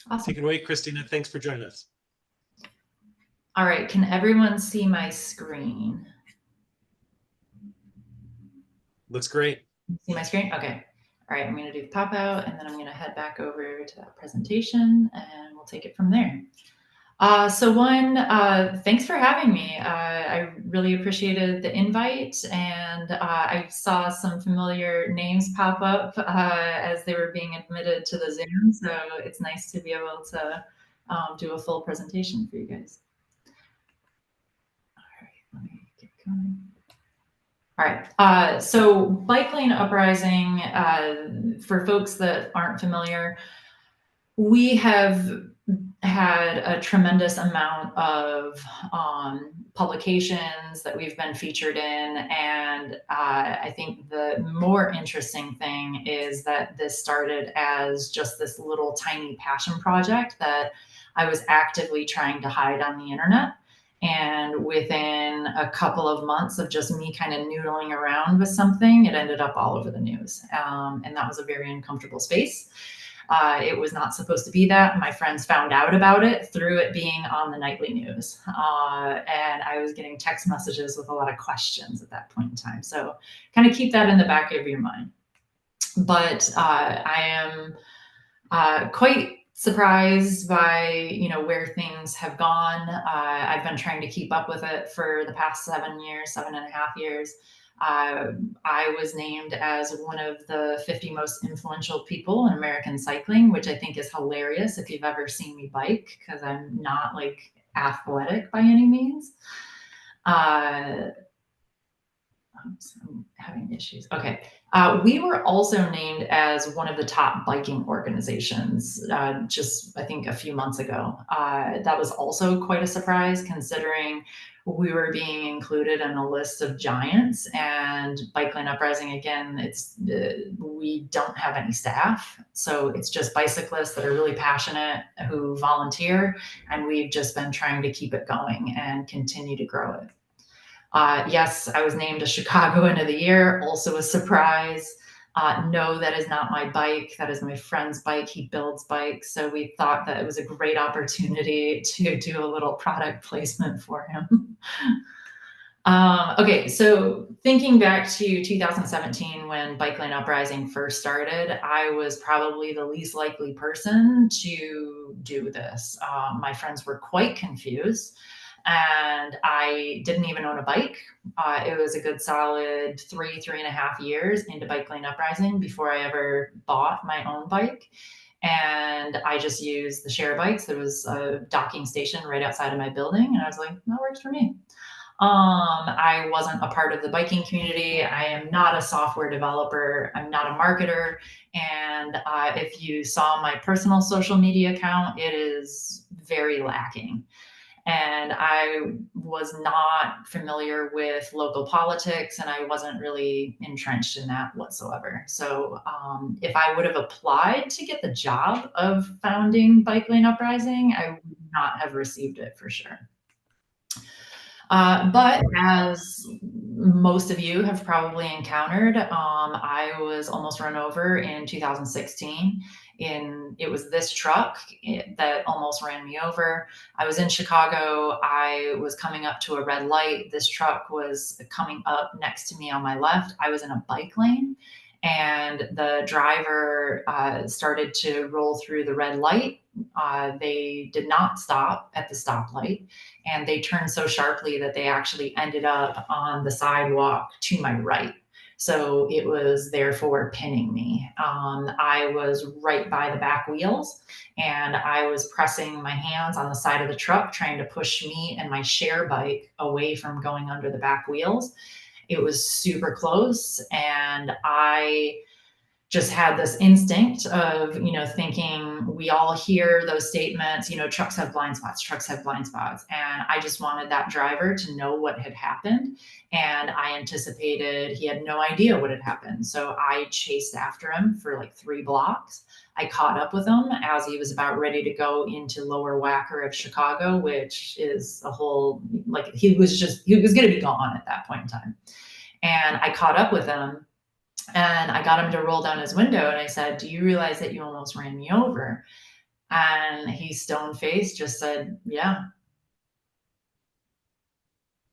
Awesome. Take it away, Christina. Thanks for joining us. All right. Can everyone see my screen? Looks great. See my screen? Okay. All right. I'm going to do the pop out and then I'm going to head back over to that presentation and we'll take it from there. Thanks for having me. I really appreciated the invite, and I saw some familiar names pop up as they were being admitted to the Zoom. So it's nice to be able to do a full presentation for you guys. All right, let me get going. All right, so Bike Lane Uprising, for folks that aren't familiar, we have had a tremendous amount of publications that we've been featured in. And I think the more interesting thing is that this started as just this little tiny passion project that I was actively trying to hide on the internet. And within a couple of months of just me kind of noodling around with something, it ended up all over the news. And that was a very uncomfortable space. It was not supposed to be that. My friends found out about it through it being on the nightly news. And I was getting text messages with a lot of questions at that point in time. So kind of keep that in the back of your mind. But I am quite surprised by where things have gone. I've been trying to keep up with it for the past 7.5 years. I was named as one of the 50 most influential people in American cycling, which I think is hilarious if you've ever seen me bike, because I'm not like athletic by any means. Oops, I'm having issues. Okay. We were also named as one of the top biking organizations just, I think, a few months ago. That was also quite a surprise considering we were being included in a list of giants. And Bike Lane Uprising, again, we don't have any staff. So it's just bicyclists that are really passionate who volunteer. And we've just been trying to keep it going and continue to grow it. Yes, I was named a Chicago End of the Year, also a surprise. No, that is not my bike. That is my friend's bike. He builds bikes. So we thought that it was a great opportunity to do a little product placement for him. Okay, so thinking back to 2017 when Bike Lane Uprising first started, I was probably the least likely person to do this. My friends were quite confused. And I didn't even own a bike. It was a good solid 3.5 years into Bike Lane Uprising before I ever bought my own bike. And I just used the share bikes. There was a docking station right outside of my building. And I was like, that works for me. I wasn't a part of the biking community. I am not a software developer. I'm not a marketer. And if you saw my personal social media account, it is very lacking. And I was not familiar with local politics, and I wasn't really entrenched in that whatsoever. So if I would have applied to get the job of founding Bike Lane Uprising, I would not have received it for sure. But as most of you have probably encountered, I was almost run over in 2016. It was this truck that almost ran me over. I was in Chicago. I was coming up to a red light. This truck was coming up next to me on my left. I was in a bike lane, and the driver started to roll through the red light. They did not stop at the stoplight, and they turned so sharply that they actually ended up on the sidewalk to my right. So it was therefore pinning me. I was right by the back wheels, and I was pressing my hands on the side of the truck, trying to push me and my share bike away from going under the back wheels. It was super close, and I just had this instinct of, thinking we all hear those statements, trucks have blind spots, trucks have blind spots. And I just wanted that driver to know what had happened. And I anticipated he had no idea what had happened. So I chased after him for like 3 blocks. I caught up with him as he was about ready to go into Lower Wacker of Chicago, which is a whole, like, he was going to be gone at that point in time. And I caught up with him. And I got him to roll down his window, and I said, do you realize that you almost ran me over? And he stone-faced just said, yeah.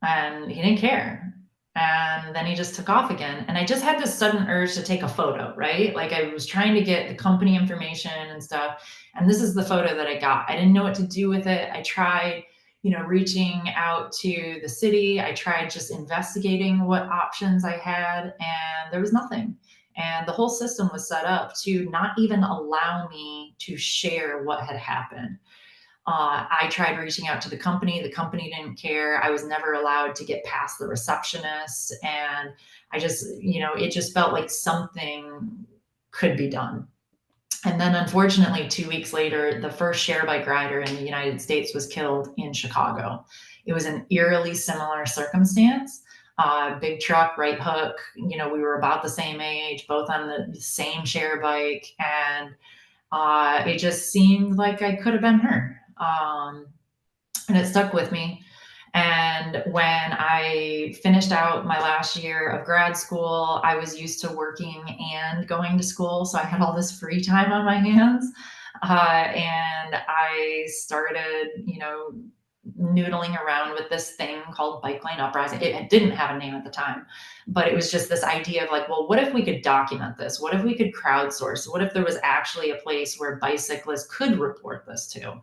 And he didn't care. And then he just took off again. And I just had this sudden urge to take a photo, right? Like I was trying to get the company information and stuff. And this is the photo that I got. I didn't know what to do with it. I tried, reaching out to the city. I tried just investigating what options I had, and there was nothing. And the whole system was set up to not even allow me to share what had happened. I tried reaching out to the company. The company didn't care. I was never allowed to get past the receptionist. And it just felt like something could be done. And then, unfortunately, 2 weeks later, the first share bike rider in the United States was killed in Chicago. It was an eerily similar circumstance. Big truck, right hook. We were about the same age, both on the same share bike. And it just seemed like I could have been her. And it stuck with me. And when I finished out my last year of grad school, I was used to working and going to school. So I had all this free time on my hands. And I started, noodling around with this thing called Bike Lane Uprising. It didn't have a name at the time, but it was just this idea of like, well, what if we could document this? What if we could crowdsource? What if there was actually a place where bicyclists could report this to?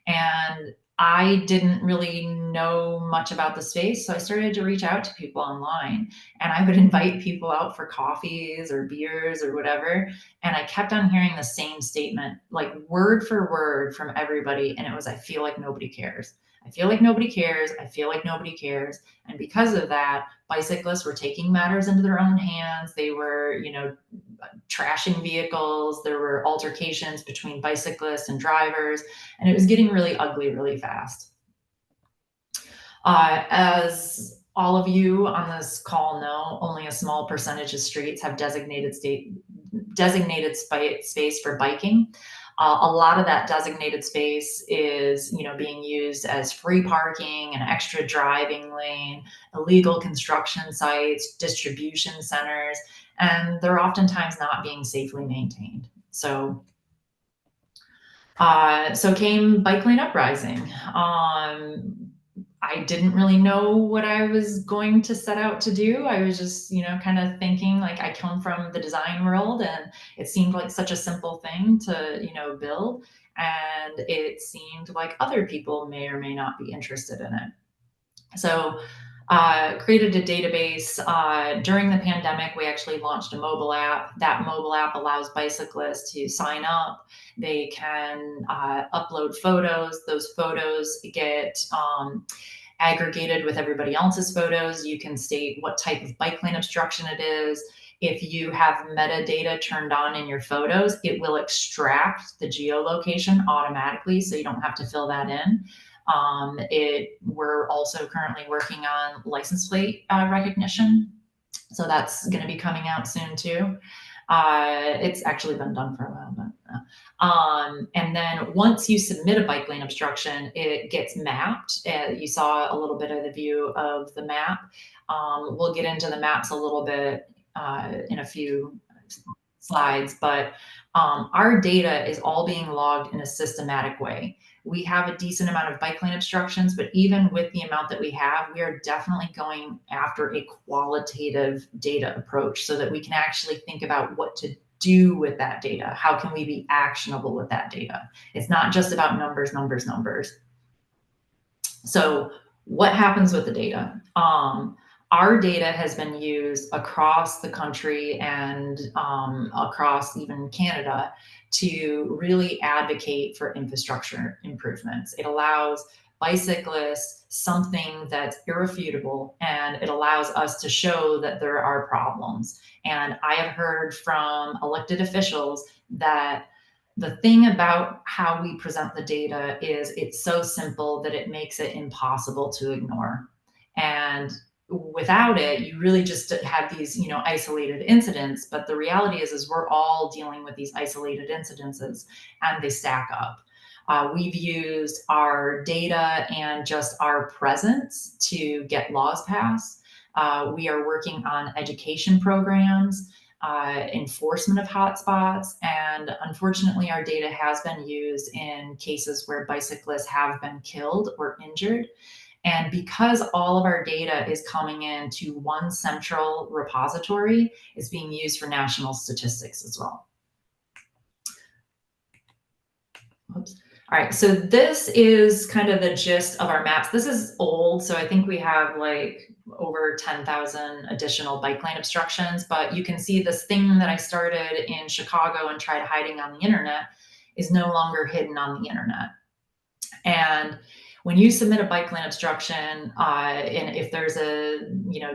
And I didn't really know much about the space, so I started to reach out to people online, and I would invite people out for coffees or beers or whatever. And I kept on hearing the same statement, like word for word from everybody. And it was, I feel like nobody cares. I feel like nobody cares. I feel like nobody cares. And because of that, bicyclists were taking matters into their own hands. They were, trashing vehicles. There were altercations between bicyclists and drivers, and it was getting really ugly really fast. As all of you on this call know, only a small percentage of streets have designated space for biking. A lot of that designated space is, being used as free parking, an extra driving lane, illegal construction sites, distribution centers, and they're oftentimes not being safely maintained. So came Bike Lane Uprising. I didn't really know what I was going to set out to do. I was just, kind of thinking like I come from the design world, and it seemed like such a simple thing to, build. And it seemed like other people may or may not be interested in it. So created a database. During the pandemic, we actually launched a mobile app. That mobile app allows bicyclists to sign up. They can upload photos. Those photos get aggregated with everybody else's photos. You can state what type of bike lane obstruction it is. If you have metadata turned on in your photos, it will extract the geolocation automatically, so you don't have to fill that in. We're also currently working on license plate recognition, so that's going to be coming out soon too. It's actually been done for a while, but and then once you submit a bike lane obstruction, it gets mapped. You saw a little bit of the view of the map. We'll get into the maps a little bit in a few slides, but our data is all being logged in a systematic way. We have a decent amount of bike lane obstructions, but even with the amount that we have, we are definitely going after a qualitative data approach so that we can actually think about what to do with that data. How can we be actionable with that data? It's not just about numbers, numbers, numbers. So what happens with the data? Our data has been used across the country and across even Canada to really advocate for infrastructure improvements. It allows bicyclists something that's irrefutable, and it allows us to show that there are problems. And I have heard from elected officials that the thing about how we present the data is it's so simple that it makes it impossible to ignore. And without it, you really just have these, isolated incidents. But the reality is we're all dealing with these isolated incidences, and they stack up. We've used our data and just our presence to get laws passed. We are working on education programs. enforcement of hotspots, and unfortunately our data has been used in cases where bicyclists have been killed or injured. And because all of our data is coming into one central repository, it's being used for national statistics as well. Oops. All right, so this is kind of the gist of our maps. This is old, so I think we have like over 10,000 additional bike lane obstructions, but you can see this thing that I started in Chicago and tried hiding on the internet is no longer hidden on the internet. And when you submit a bike lane obstruction, and if there's a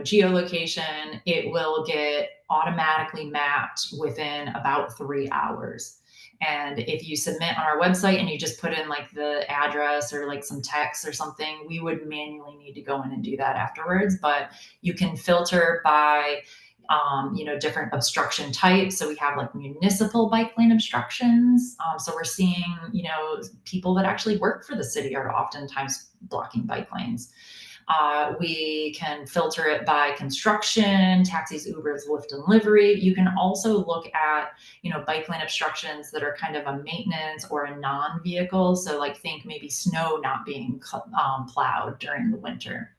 geolocation, it will get automatically mapped within about 3 hours. And if you submit on our website and you just put in like the address or like some text or something, we would manually need to go in and do that afterwards. But you can filter by different obstruction types. So we have like municipal bike lane obstructions. So we're seeing, people that actually work for the city are oftentimes blocking bike lanes. We can filter it by construction, taxis, Ubers, Lyft, and livery. You can also look at, bike lane obstructions that are kind of a maintenance or a non-vehicle. So like think maybe snow not being plowed during the winter.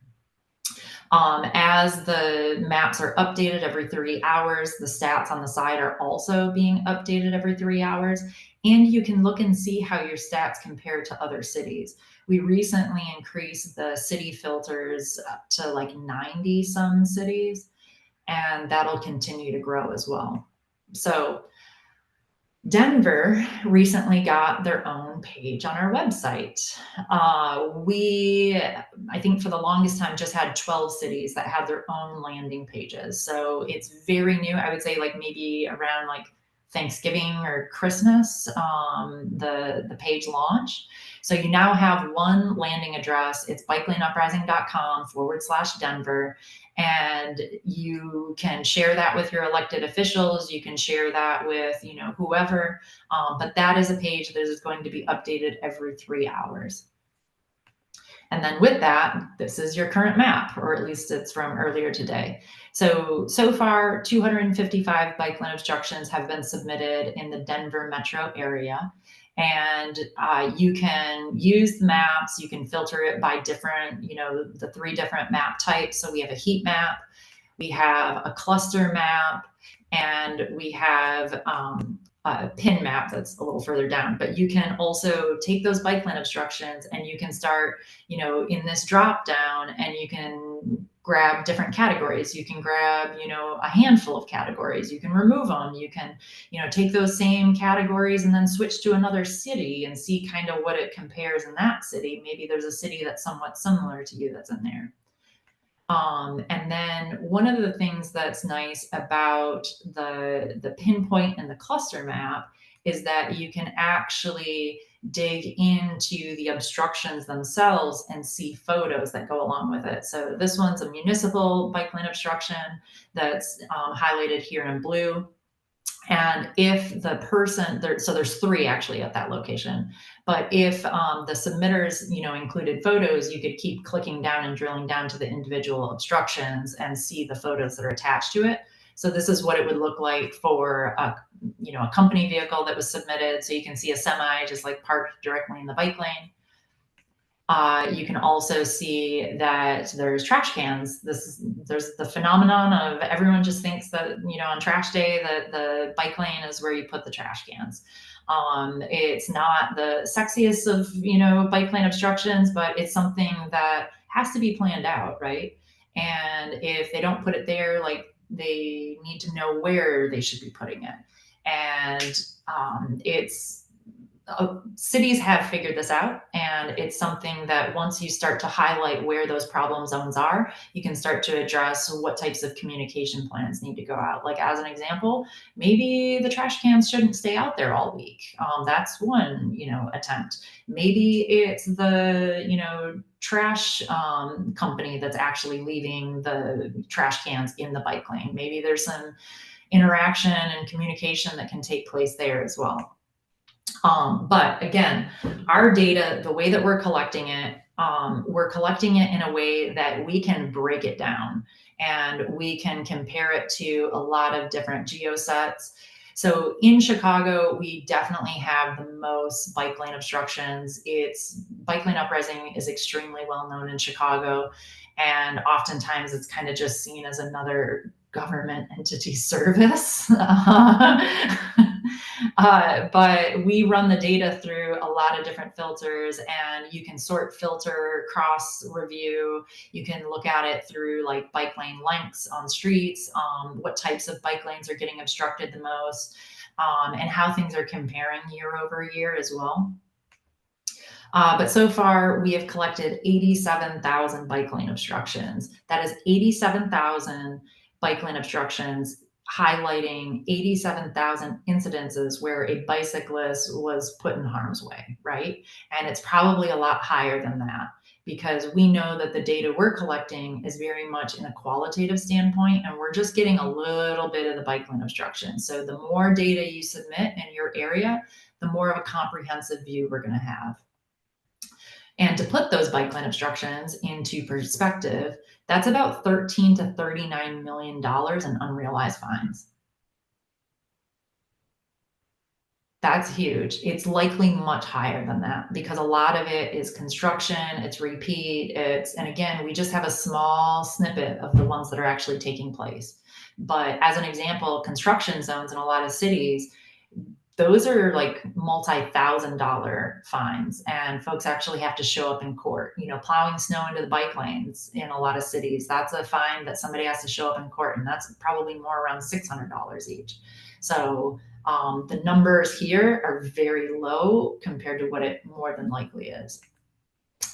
As the maps are updated every 3 hours, the stats on the side are also being updated every 3 hours. And you can look and see how your stats compare to other cities. We recently increased the city filters up to like 90 some cities, and that'll continue to grow as well. So Denver recently got their own page on our website. I think for the longest time, just had 12 cities that had their own landing pages. So it's very new. I would say like maybe around like Thanksgiving or Christmas, the page launched. So you now have one landing address. It's bikelaneuprising.com/Denver. And you can share that with your elected officials. You can share that with, whoever. But that is a page that is going to be updated every 3 hours. And then with that, this is your current map, or at least it's from earlier today. So far, 255 bike lane obstructions have been submitted in the Denver metro area. And you can use the maps, you can filter it by different, the 3 different map types. So we have a heat map, we have a cluster map, and we have a pin map that's a little further down. But you can also take those bike lane obstructions and you can start, in this drop down, and you can grab different categories. You can grab, a handful of categories. You can remove them. You can, take those same categories and then switch to another city and see kind of what it compares in that city. Maybe there's a city that's somewhat similar to you that's in there. And then one of the things that's nice about the pinpoint and the cluster map is that you can actually dig into the obstructions themselves and see photos that go along with it. So this one's a municipal bike lane obstruction that's highlighted here in blue. And if the person, so there's 3 actually at that location, but if the submitters, included photos, you could keep clicking down and drilling down to the individual obstructions and see the photos that are attached to it. So this is what it would look like for a company vehicle that was submitted. So you can see a semi just like parked directly in the bike lane. You can also see that there's trash cans. There's the phenomenon of everyone just thinks that, on trash day that the bike lane is where you put the trash cans. It's not the sexiest of, bike lane obstructions, but it's something that has to be planned out, right? And if they don't put it there, like they need to know where they should be putting it. And cities have figured this out, and it's something that once you start to highlight where those problem zones are, you can start to address what types of communication plans need to go out. Like as an example, maybe the trash cans shouldn't stay out there all week. That's one, attempt. Maybe it's the, trash company that's actually leaving the trash cans in the bike lane. Maybe there's some interaction and communication that can take place there as well. But again, our data, the way that we're collecting it in a way that we can break it down. and we can compare it to a lot of different geosets. So in Chicago, we definitely have the most bike lane obstructions. Bike Lane Uprising is extremely well known in Chicago, and oftentimes it's kind of just seen as another government entity service. But we run the data through a lot of different filters, and you can sort, filter, cross review. You can look at it through like bike lane lengths on streets, what types of bike lanes are getting obstructed the most, and how things are comparing year over year as well. But so far, we have collected 87,000 bike lane obstructions. That is 87,000 bike lane obstructions, highlighting 87,000 incidences where a bicyclist was put in harm's way, right? And it's probably a lot higher than that, because we know that the data we're collecting is very much in a qualitative standpoint, and we're just getting a little bit of the bike lane obstruction. So the more data you submit in your area, the more of a comprehensive view we're going to have. And to put those bike lane obstructions into perspective, that's about $13 to $39 million in unrealized fines. That's huge. It's likely much higher than that, because a lot of it is construction, it's repeat, and again, we just have a small snippet of the ones that are actually taking place. But as an example, construction zones in a lot of cities, those are like multi-$1,000 fines, and folks actually have to show up in court. Plowing snow into the bike lanes in a lot of cities, that's a fine that somebody has to show up in court, and that's probably more around $600 each. So the numbers here are very low compared to what it more than likely is.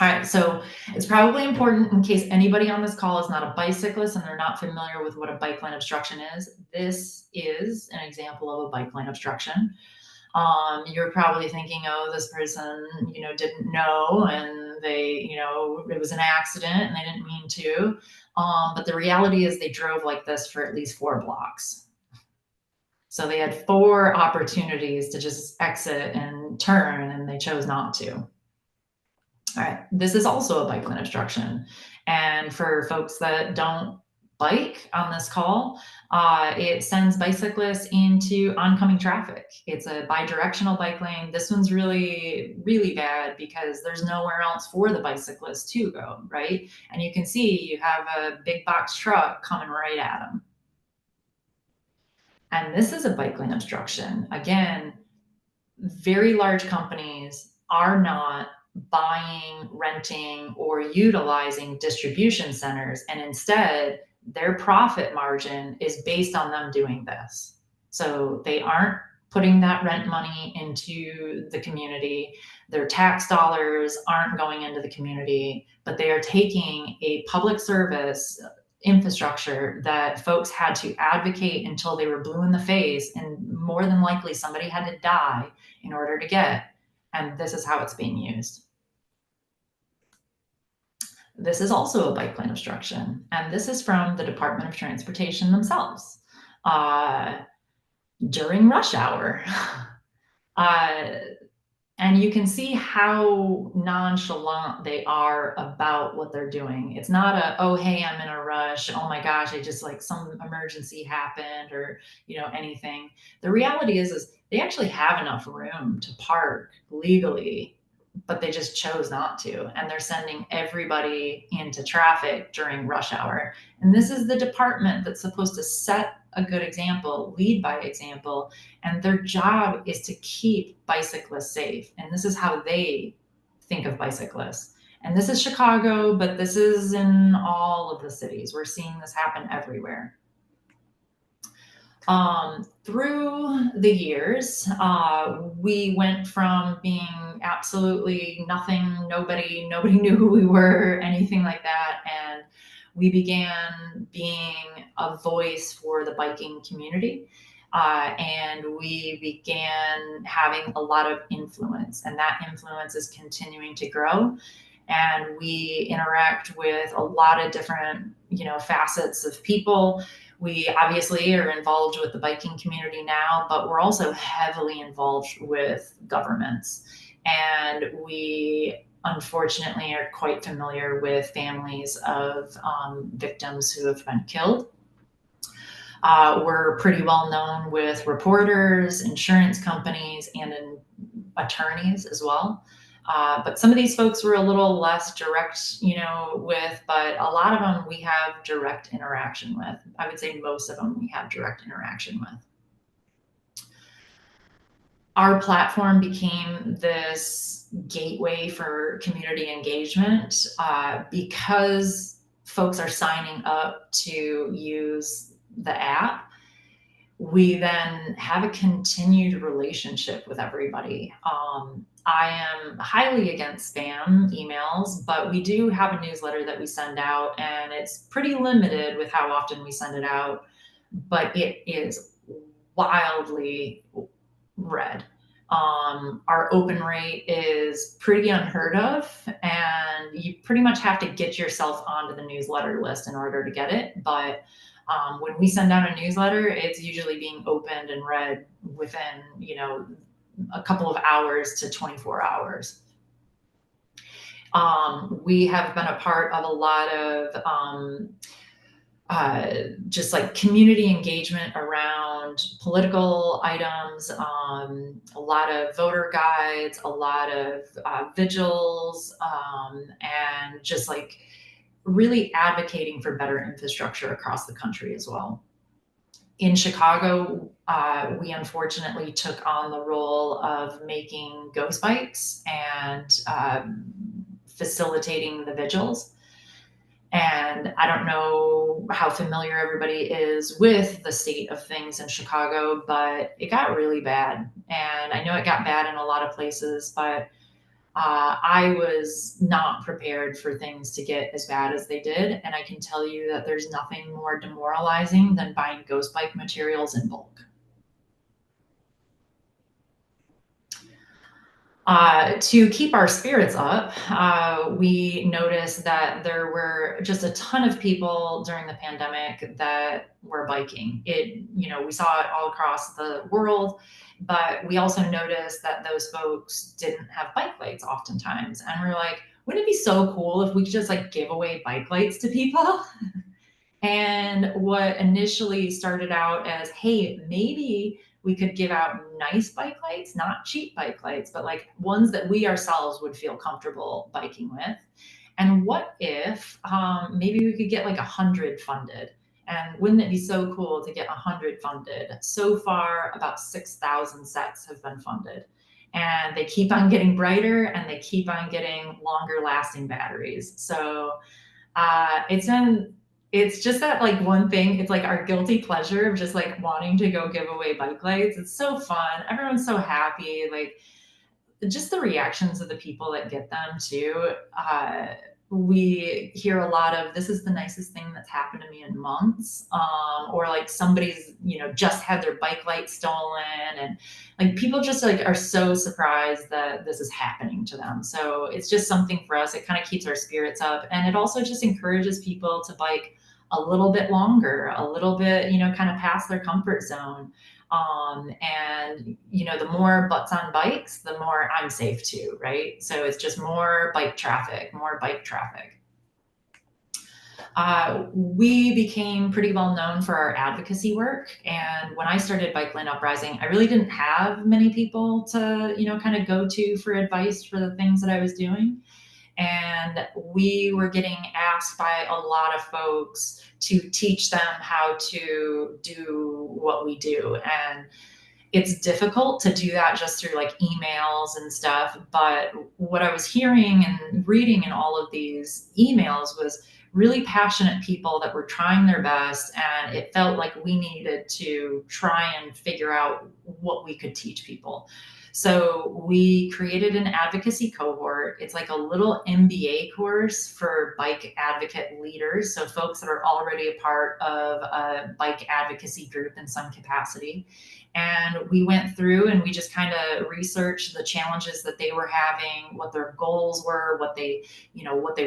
All right, so it's probably important, in case anybody on this call is not a bicyclist and they're not familiar with what a bike lane obstruction is. This is an example of a bike lane obstruction. You're probably thinking, oh, this person, didn't know, and they, it was an accident and they didn't mean to. But the reality is they drove like this for at least 4 blocks. So they had 4 opportunities to just exit and turn, and they chose not to. All right, this is also a bike lane obstruction. And for folks that don't bike on this call, it sends bicyclists into oncoming traffic. It's a bi-directional bike lane. This one's really, really bad because there's nowhere else for the bicyclist to go, right? And you can see you have a big box truck coming right at them. And this is a bike lane obstruction. Again, very large companies are not buying, renting, or utilizing distribution centers, and instead their profit margin is based on them doing this. So they aren't putting that rent money into the community. Their tax dollars aren't going into the community, but they are taking a public service infrastructure that folks had to advocate until they were blue in the face, and more than likely somebody had to die in order to get, and this is how it's being used. This is also a bike lane obstruction, and this is from the Department of Transportation themselves. During rush hour. And you can see how nonchalant they are about what they're doing. It's not a, oh, hey, I'm in a rush. Oh my gosh, I just like some emergency happened, or, anything. The reality is they actually have enough room to park legally, but they just chose not to. And they're sending everybody into traffic during rush hour. And this is the department that's supposed to set a good example, lead by example, and their job is to keep bicyclists safe. And this is how they think of bicyclists. And this is Chicago, but this is in all of the cities. We're seeing this happen everywhere. Through the years, we went from being absolutely nothing, nobody knew who we were, anything like that, and we began being a voice for the biking community, and we began having a lot of influence, and that influence is continuing to grow. And we interact with a lot of different, facets of people. We obviously are involved with the biking community now, but we're also heavily involved with governments. And we unfortunately are quite familiar with families of victims who have been killed. We're pretty well known with reporters, insurance companies, and attorneys as well. But some of these folks were a little less direct, with, but a lot of them we have direct interaction with. I would say most of them we have direct interaction with. Our platform became this gateway for community engagement because folks are signing up to use the app. We then have a continued relationship with everybody. I am highly against spam emails, but we do have a newsletter that we send out, and it's pretty limited with how often we send it out, but it is wildly read. Our open rate is pretty unheard of, and you pretty much have to get yourself onto the newsletter list in order to get it. But when we send out a newsletter, it's usually being opened and read within, a couple of hours to 24 hours. We have been a part of a lot of just like community engagement around political items, a lot of voter guides, a lot of vigils, and just like really advocating for better infrastructure across the country as well. In Chicago, we unfortunately took on the role of making ghost bikes and facilitating the vigils. And I don't know how familiar everybody is with the state of things in Chicago, but it got really bad. And I know it got bad in a lot of places, but I was not prepared for things to get as bad as they did. And I can tell you that there's nothing more demoralizing than buying ghost bike materials in bulk. To keep our spirits up, we noticed that there were just a ton of people during the pandemic that were biking. We saw it all across the world, but we also noticed that those folks didn't have bike lights oftentimes. And we're like, wouldn't it be so cool if we could just like give away bike lights to people? And what initially started out as, hey, maybe we could give out nice bike lights, not cheap bike lights, but like ones that we ourselves would feel comfortable biking with. And what if maybe we could get like 100 funded? And wouldn't it be so cool to get 100 funded? So far, about 6,000 sets have been funded. And they keep on getting brighter, and they keep on getting longer lasting batteries. So it's just that like one thing, it's like our guilty pleasure of just like wanting to go give away bike lights. It's so fun. Everyone's so happy. Like just the reactions of the people that get them too. We hear a lot of, this is the nicest thing that's happened to me in months. Or like somebody's, just had their bike light stolen, and like people just like are so surprised that this is happening to them. So it's just something for us. It kind of keeps our spirits up, and it also just encourages people to bike a little bit longer, a little bit, kind of past their comfort zone. And the more butts on bikes, the more I'm safe too, right? So it's just more bike traffic, more bike traffic. We became pretty well known for our advocacy work. And when I started Bike Lane Uprising, I really didn't have many people to, kind of go to for advice for the things that I was doing. And we were getting asked by a lot of folks to teach them how to do what we do. And it's difficult to do that just through like emails and stuff. But what I was hearing and reading in all of these emails was really passionate people that were trying their best. And it felt like we needed to try and figure out what we could teach people. So we created an advocacy cohort. It's like a little MBA course for bike advocate leaders. So folks that are already a part of a bike advocacy group in some capacity. And we went through and we just kind of researched the challenges that they were having, what their goals were, what they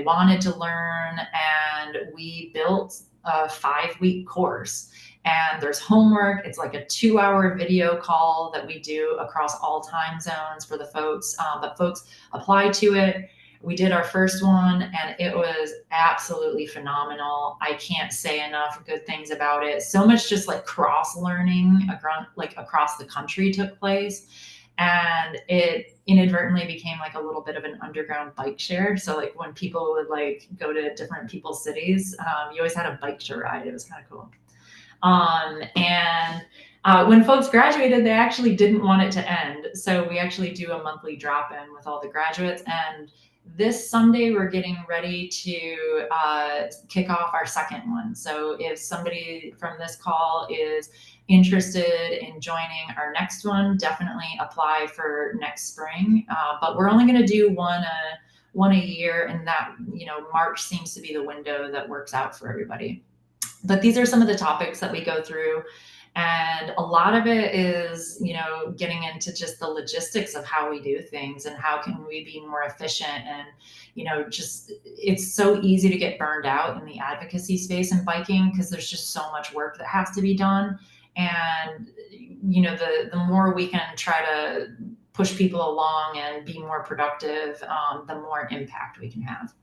wanted to learn. And we built a 5-week course. And there's homework. It's like a 2-hour video call that we do across all time zones for the folks. But folks apply to it, We did our first one and it was absolutely phenomenal. I can't say enough good things about it. So much just like cross learning across the country took place. And it inadvertently became like a little bit of an underground bike share. So like when people would like go to different people's cities, you always had a bike to ride. It was kind of cool. And when folks graduated, they actually didn't want it to end. So we actually do a monthly drop-in with all the graduates. And this Sunday, we're getting ready to kick off our second one. So if somebody from this call is interested in joining our next one, definitely apply for next spring. But we're only going to do one a year, and that, March seems to be the window that works out for everybody. But these are some of the topics that we go through. And a lot of it is, getting into just the logistics of how we do things and how can we be more efficient. And, just it's so easy to get burned out in the advocacy space in biking because there's just so much work that has to be done. And, the more we can try to push people along and be more productive, the more impact we can have.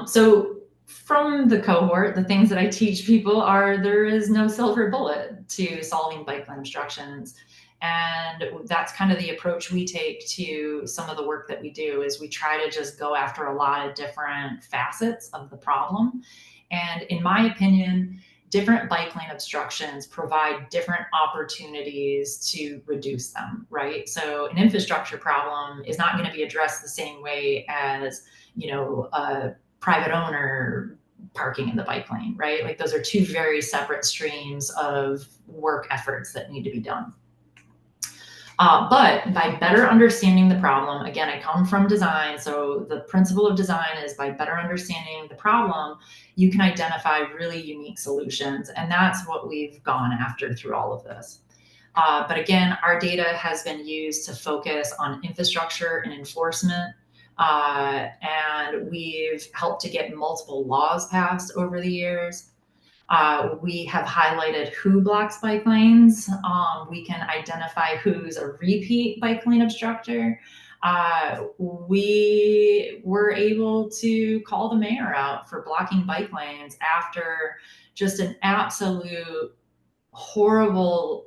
So from the cohort, the things that I teach people are there is no silver bullet to solving bike lane obstructions. And that's kind of the approach we take to some of the work that we do is we try to just go after a lot of different facets of the problem. And in my opinion, different bike lane obstructions provide different opportunities to reduce them, right? So an infrastructure problem is not going to be addressed the same way as, a private owner parking in the bike lane, right? Like those are two very separate streams of work efforts that need to be done. But by better understanding the problem, again, I come from design. So the principle of design is by better understanding the problem, you can identify really unique solutions. And that's what we've gone after through all of this. But again, our data has been used to focus on infrastructure and enforcement. And we've helped to get multiple laws passed over the years. We have highlighted who blocks bike lanes. We can identify who's a repeat bike lane obstructor. We were able to call the mayor out for blocking bike lanes after just an absolute horrible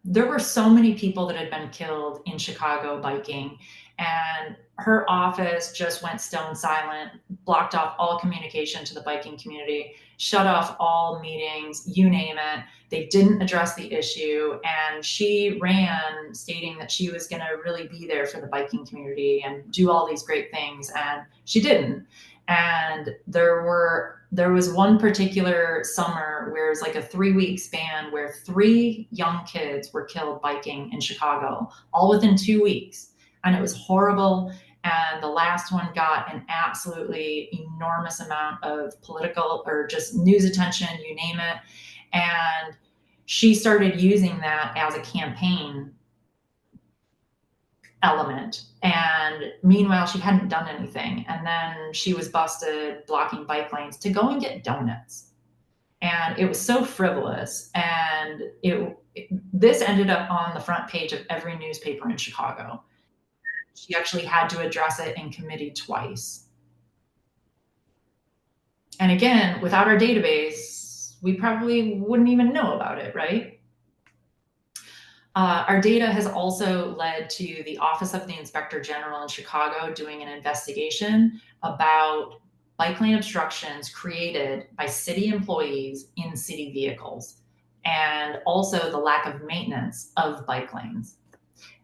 there were so many people that had been killed in Chicago biking, and her office just went stone silent, blocked off all communication to the biking community, shut off all meetings, you name it. They didn't address the issue, and she ran stating that she was going to really be there for the biking community and do all these great things, and she didn't. And there was one particular summer where it was like a 3-week span where 3 young kids were killed biking in Chicago, all within 2 weeks. And it was horrible. And the last one got an absolutely enormous amount of political or just news attention, you name it. And she started using that as a campaign element. And meanwhile, she hadn't done anything. And then she was busted blocking bike lanes to go and get donuts. And it was so frivolous. And this ended up on the front page of every newspaper in Chicago. She actually had to address it in committee twice. And again, without our database, we probably wouldn't even know about it, right? Our data has also led to the Office of the Inspector General in Chicago doing an investigation about bike lane obstructions created by city employees in city vehicles, and also the lack of maintenance of bike lanes.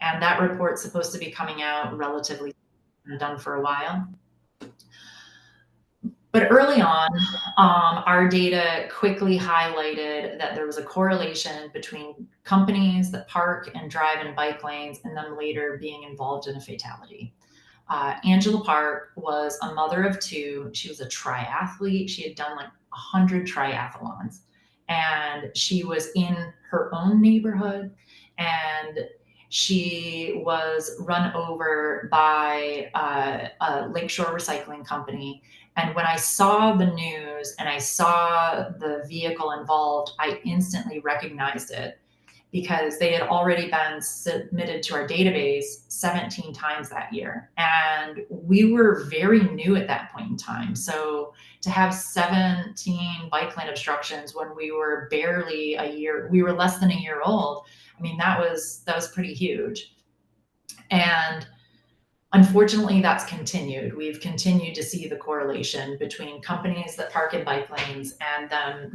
And that report's supposed to be coming out relatively soon, done for a while. But early on, our data quickly highlighted that there was a correlation between companies that park and drive in bike lanes and them later being involved in a fatality. Angela Park was a mother of 2. She was a triathlete. She had done like 100 triathlons. And she was in her own neighborhood, and she was run over by a Lakeshore Recycling Company. And when I saw the news and I saw the vehicle involved, I instantly recognized it. because they had already been submitted to our database 17 times that year. And we were very new at that point in time. So to have 17 bike lane obstructions when we were barely a year, we were less than a year old. I mean, that was pretty huge. And unfortunately, that's continued. We've continued to see the correlation between companies that park in bike lanes and them,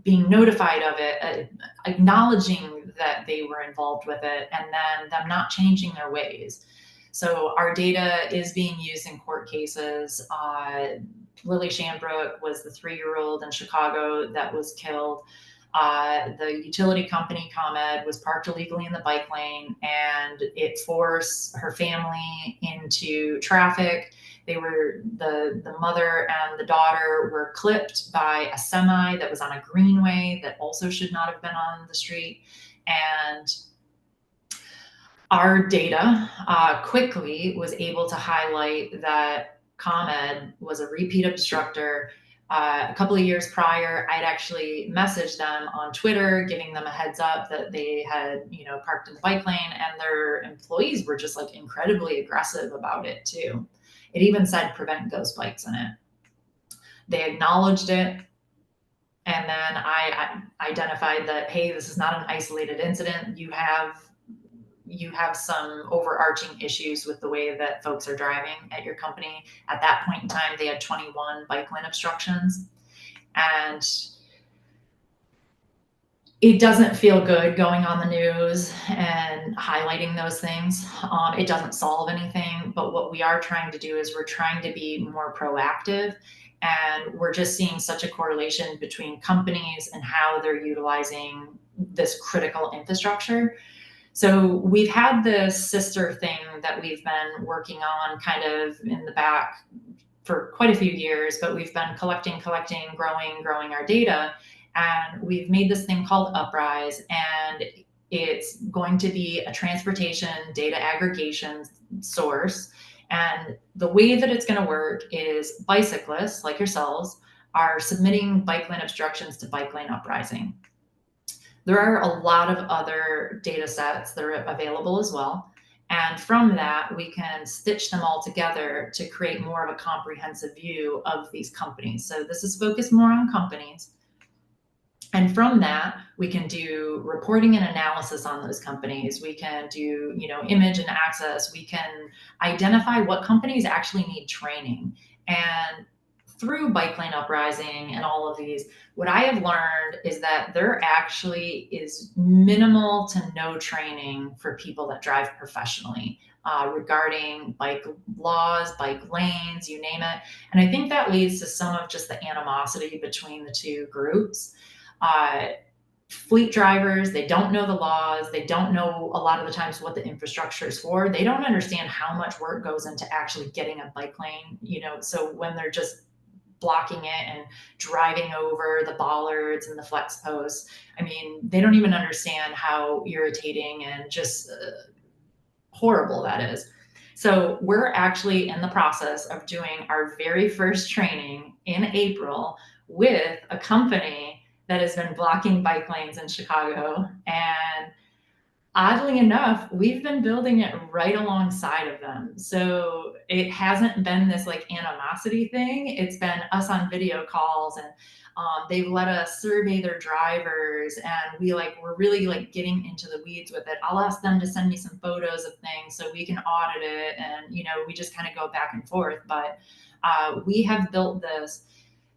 being notified of it, acknowledging that they were involved with it, and then them not changing their ways. So our data is being used in court cases. Lily Shanbrook was the 3-year-old in Chicago that was killed. The utility company ComEd was parked illegally in the bike lane, and it forced her family into traffic. They were the mother and the daughter were clipped by a semi that was on a greenway that also should not have been on the street. And our data quickly was able to highlight that ComEd was a repeat obstructor. A couple of years prior, I'd actually messaged them on Twitter, giving them a heads up that they had, parked in the bike lane, and their employees were just like incredibly aggressive about it too. It even said prevent ghost bikes in it. They acknowledged it. And then I identified that, hey, this is not an isolated incident. You have some overarching issues with the way that folks are driving at your company. At that point in time, they had 21 bike lane obstructions. And it doesn't feel good going on the news and highlighting those things. It doesn't solve anything, but what we are trying to do is we're trying to be more proactive. And we're just seeing such a correlation between companies and how they're utilizing this critical infrastructure. So we've had this sister thing that we've been working on kind of in the back for quite a few years, but we've been collecting, growing our data. And we've made this thing called Uprise, and it's going to be a transportation data aggregation source. And the way that it's going to work is bicyclists like yourselves are submitting bike lane obstructions to Bike Lane Uprising. There are a lot of other data sets that are available as well. And from that, we can stitch them all together to create more of a comprehensive view of these companies. So this is focused more on companies. And from that, we can do reporting and analysis on those companies. We can do, image and access. We can identify what companies actually need training. And through Bike Lane Uprising and all of these, what I have learned is that there actually is minimal to no training for people that drive professionally regarding bike laws, bike lanes, you name it. And I think that leads to some of just the animosity between the two groups. Fleet drivers, they don't know the laws. They don't know a lot of the times what the infrastructure is for. They don't understand how much work goes into actually getting a bike lane, so when they're just blocking it and driving over the bollards and the flex posts, I mean, they don't even understand how irritating and just horrible that is. So we're actually in the process of doing our very first training in April with a company that has been blocking bike lanes in Chicago. And oddly enough, we've been building it right alongside of them. So it hasn't been this like animosity thing. It's been us on video calls, and they've let us survey their drivers, and we're really like getting into the weeds with it. I'll ask them to send me some photos of things so we can audit it, and we just kind of go back and forth. But we have built this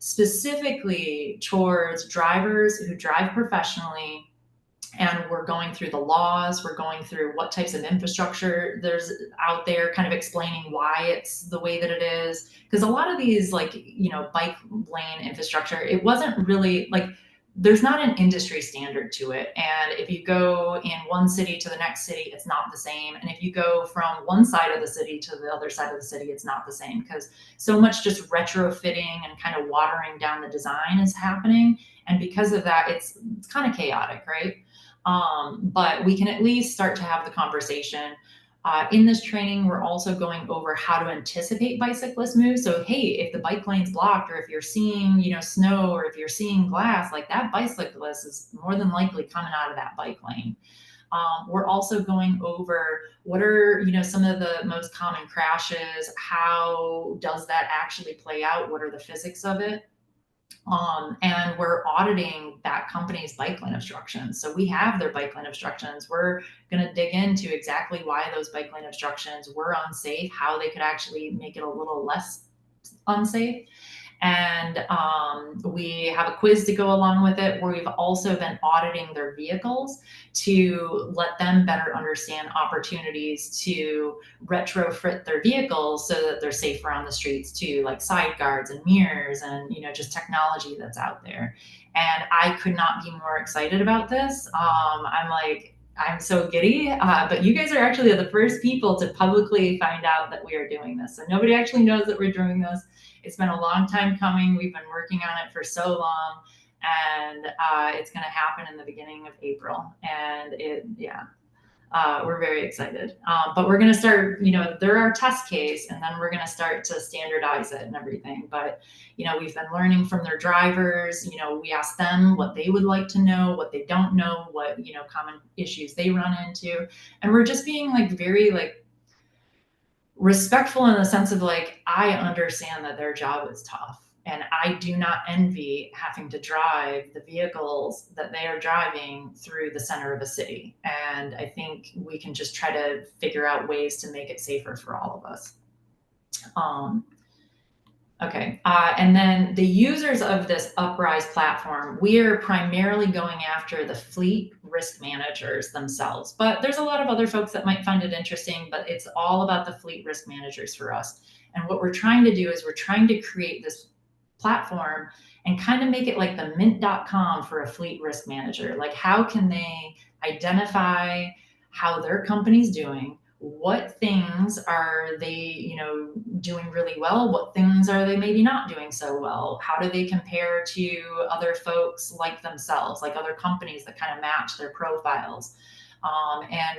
specifically towards drivers who drive professionally. And we're going through the laws, we're going through what types of infrastructure there's out there, kind of explaining why it's the way that it is. Because a lot of these bike lane infrastructure, it wasn't really there's not an industry standard to it. And if you go in one city to the next city, it's not the same. And if you go from one side of the city to the other side of the city, it's not the same, because so much just retrofitting and kind of watering down the design is happening. And because of that, it's kind of chaotic, right? But we can at least start to have the conversation. In this training, we're also going over how to anticipate bicyclist moves. So, hey, if the bike lane's blocked, or if you're seeing, snow, or if you're seeing glass, like that bicyclist is more than likely coming out of that bike lane. We're also going over what are, some of the most common crashes. How does that actually play out? What are the physics of it? And we're auditing that company's bike lane obstructions. So we have their bike lane obstructions. We're going to dig into exactly why those bike lane obstructions were unsafe, how they could actually make it a little less unsafe. And we have a quiz to go along with it, where we've also been auditing their vehicles to let them better understand opportunities to retrofit their vehicles so that they're safer on the streets too, like side guards and mirrors and, just technology that's out there. And I could not be more excited about this. I'm so giddy, but you guys are actually the first people to publicly find out that we are doing this. So nobody actually knows that we're doing this. It's been a long time coming. We've been working on it for so long, and it's going to happen in the beginning of April. And we're very excited. But we're going to start, they're our test case, and then we're going to start to standardize it and everything. But, we've been learning from their drivers. We ask them what they would like to know, what they don't know, what, common issues they run into. And we're just being very respectful in the sense of I understand that their job is tough, and I do not envy having to drive the vehicles that they are driving through the center of a city. And I think we can just try to figure out ways to make it safer for all of us. Okay, and then the users of this Uprise platform, we are primarily going after the fleet risk managers themselves. But there's a lot of other folks that might find it interesting, but it's all about the fleet risk managers for us. And what we're trying to do is we're trying to create this platform and kind of make it like the mint.com for a fleet risk manager. Like, how can they identify how their company's doing? What things are they, doing really well? What things are they maybe not doing so well? How do they compare to other folks like themselves, like other companies that kind of match their profiles? And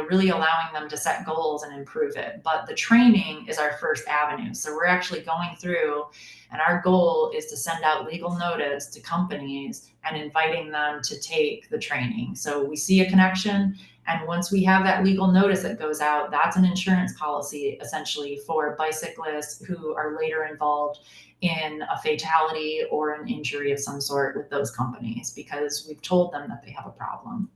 really allowing them to set goals and improve it. But the training is our first avenue. So we're actually going through, and our goal is to send out legal notice to companies and inviting them to take the training. So we see a connection, and once we have that legal notice that goes out, that's an insurance policy essentially for bicyclists who are later involved in a fatality or an injury of some sort with those companies, because we've told them that they have a problem.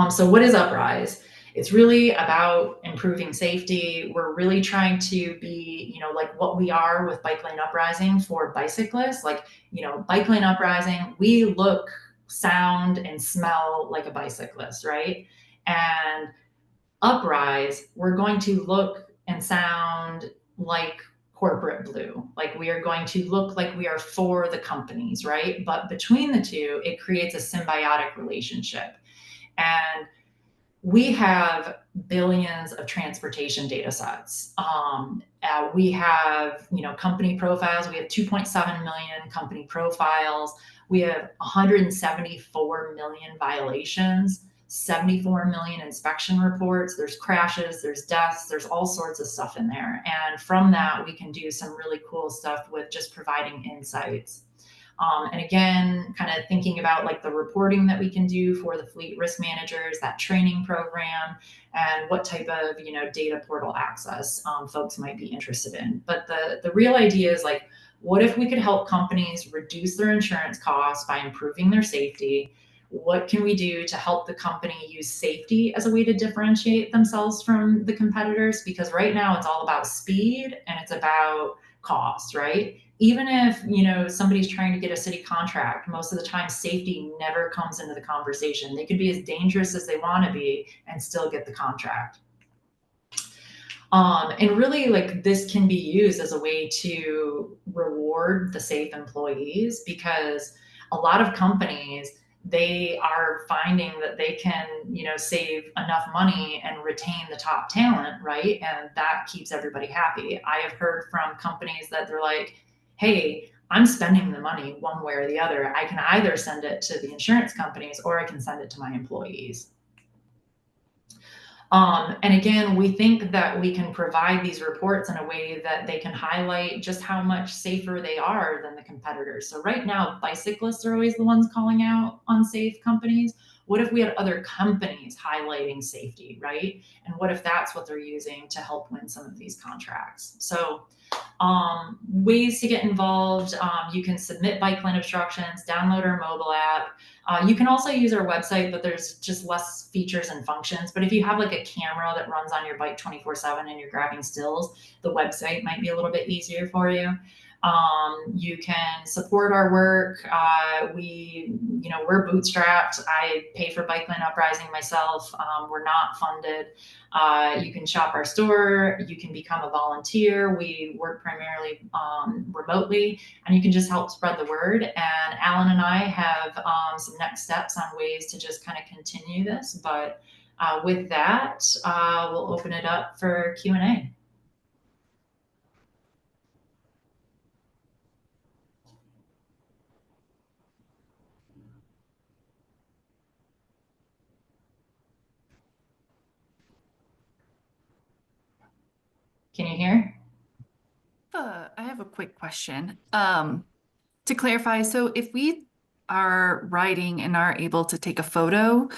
So what is Uprise? It's really about improving safety. We're really trying to be, like what we are with Bike Lane Uprising for bicyclists. Bike Lane Uprising, we look, sound, and smell like a bicyclist, right? And Uprise, we're going to look and sound like corporate blue. Like, we are going to look like we are for the companies, right? But between the two, it creates a symbiotic relationship. And we have billions of transportation data sets. We have, company profiles. We have 2.7 million company profiles. We have 174 million violations, 74 million inspection reports. There's crashes, there's deaths, there's all sorts of stuff in there. And from that, we can do some really cool stuff with just providing insights. And again, kind of thinking about the reporting that we can do for the fleet risk managers, that training program, and what type of data portal access folks might be interested in. But the real idea is what if we could help companies reduce their insurance costs by improving their safety? What can we do to help the company use safety as a way to differentiate themselves from the competitors? Because right now it's all about speed and it's about cost, right? Even if somebody's trying to get a city contract, most of the time safety never comes into the conversation. They could be as dangerous as they want to be and still get the contract. And really, this can be used as a way to reward the safe employees, because a lot of companies, they are finding that they can save enough money and retain the top talent, right? And that keeps everybody happy. I have heard from companies that they're like, hey, I'm spending the money one way or the other. I can either send it to the insurance companies or I can send it to my employees. And again, we think that we can provide these reports in a way that they can highlight just how much safer they are than the competitors. So right now, bicyclists are always the ones calling out unsafe companies. What if we had other companies highlighting safety, right? And what if that's what they're using to help win some of these contracts? So ways to get involved. You can submit bike lane obstructions, download our mobile app. You can also use our website, but there's just less features and functions. But if you have like a camera that runs on your bike 24/7 and you're grabbing stills, the website might be a little bit easier for you. You can support our work. We're bootstrapped. I pay for Bike Lane Uprising myself. We're not funded. You can shop our store. You can become a volunteer. We work primarily remotely, and you can just help spread the word. And Alan and I have some next steps on ways to just kind of continue this. But with that, we'll open it up for Q&A. Can you hear? I have a quick question. To clarify, so if we are riding and are able to take a photo,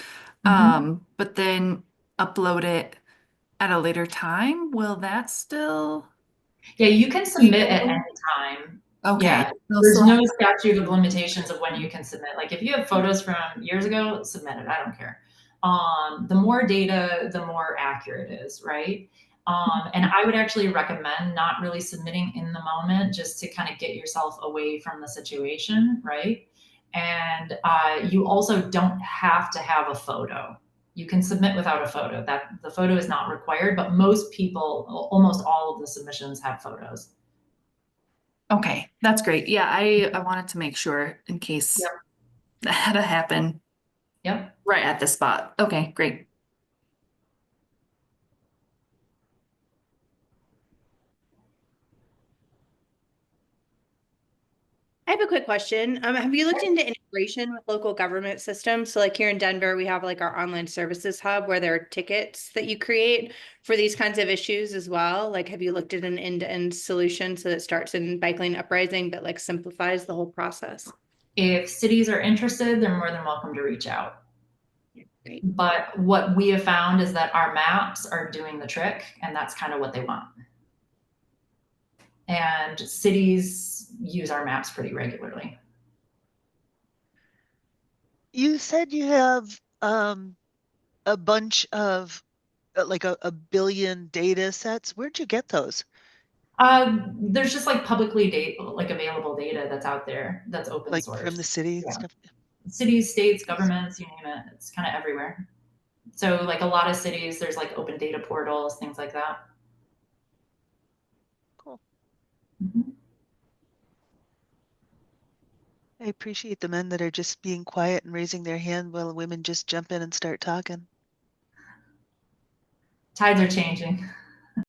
but then upload it at a later time, will that still Yeah, you can be submit at legal? any time. Okay. Yeah, They'll there's still no have- statute of limitations of when you can submit. Like if you have photos from years ago, submit it. I don't care. The more data, the more accurate it is, right? And I would actually recommend not really submitting in the moment, just to kind of get yourself away from the situation, right? And you also don't have to have a photo. You can submit without a photo. That the photo is not required, but most people, almost all of the submissions have photos. Okay, that's great. Yeah, I wanted to make sure in case Yep. that had to happen Yep. right at the spot. Okay, great. I have a quick question. Have you looked into integration with local government systems? So like here in Denver, we have like our online services hub where there are tickets that you create for these kinds of issues as well. Like, have you looked at an end-to-end solution so that starts in Bike Lane Uprising, but like simplifies the whole process? If cities are interested, they're more than welcome to reach out. Great. But what we have found is that our maps are doing the trick, and that's kind of what they want. And cities use our maps pretty regularly. You said you have a bunch of like a billion data sets. Where'd you get those? There's just like publicly like available data that's out there that's open Like from the source. city and Yeah. stuff? Cities, states, governments, you name it. It's kind of everywhere. So like a lot of cities, there's like open data portals, things like that. Cool. Mhm. I appreciate the men that are just being quiet and raising their hand while women just jump in and start talking. Tides are changing.